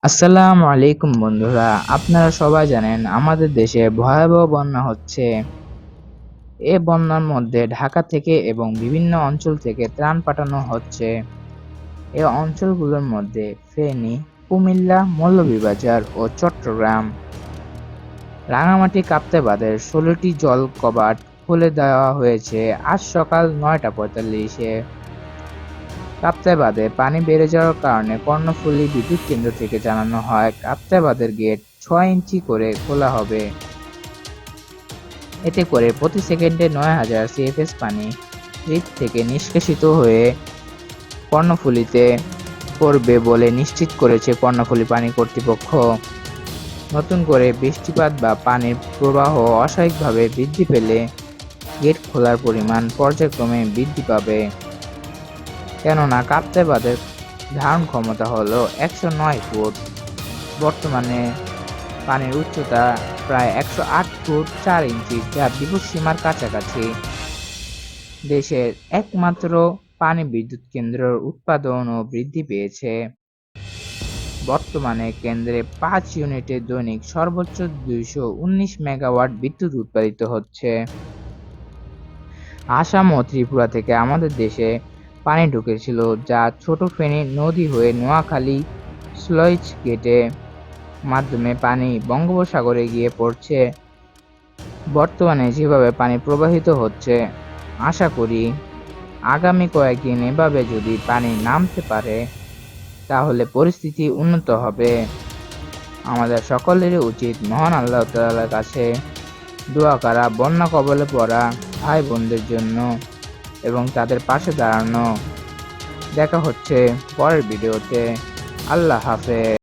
আসসালামু আলাইকুম বন্ধুরা, আপনারা সবাই জানেন আমাদের দেশে ভয়াবহ বন্যা হচ্ছে। এ বন্যার মধ্যে ঢাকা থেকে এবং বিভিন্ন অঞ্চল থেকে ত্রাণ পাঠানো হচ্ছে। এ অঞ্চলগুলোর মধ্যে ফেনী, কুমিল্লা, মৌলভীবাজার ও চট্টগ্রাম। রাঙামাটি কাপ্তাই বাঁধের ১৬টি জল কপাট খুলে দেওয়া হয়েছে আজ সকাল ৯টা ৪৫-এ। কাপ্তাই বাঁধে পানি বেড়ে যাওয়ার কারণে কর্ণফুলী বিদ্যুৎ কেন্দ্র থেকে জানানো হয়, কাপ্তাই বাঁধের গেট ৬ ইঞ্চি করে খোলা হবে। এতে করে প্রতি সেকেন্ডে ৯,০০০ সিএফএস পানি হ্রদ থেকে নিষ্কাশিত হয়ে কর্ণফুলীতে পড়বে বলে নিশ্চিত করেছে কর্ণফুলী পানি কর্তৃপক্ষ। নতুন করে বৃষ্টিপাত বা পানির প্রবাহ অস্বাভাবিকভাবে বৃদ্ধি পেলে গেট খোলার পরিমাণ পর্যায়ক্রমে বৃদ্ধি পাবে। কেননা কাপ্তাই বাঁধের ধারণ ক্ষমতা হলো ১০৯ ফুট। বর্তমানে পানির উচ্চতা প্রায় ১০৮ ফুট ৪ ইঞ্চি, যা বিপদসীমার কাছাকাছি। দেশের একমাত্র পানি বিদ্যুৎ কেন্দ্রের উৎপাদনও বৃদ্ধি পেয়েছে। বর্তমানে কেন্দ্রে ৫ ইউনিটে দৈনিক সর্বোচ্চ ২১৯ মেগাওয়াট বিদ্যুৎ উৎপাদিত হচ্ছে। আসাম ও ত্রিপুরা থেকে আমাদের দেশে পানি ঢুকেছিল, যা ছোট ফেনী নদী হয়ে নোয়াখালী স্লুইস গেটের মাধ্যমে পানি বঙ্গোপসাগরে গিয়ে পড়ছে। বর্তমানে যেভাবে পানি প্রবাহিত হচ্ছে, আশা করি আগামী কয়েকদিন এভাবে যদি পানি নামতে পারে তাহলে পরিস্থিতি উন্নত হবে। আমাদের সকলেরই উচিত মহান আল্লাহ তাআলার কাছে দোয়া করা, বন্যা কবলে পড়া ভাই বোনদের জন্য এবং তাদের পাশে দাঁড়ানো। দেখা হচ্ছে পরের ভিডিওতে। আল্লাহ হাফেজ।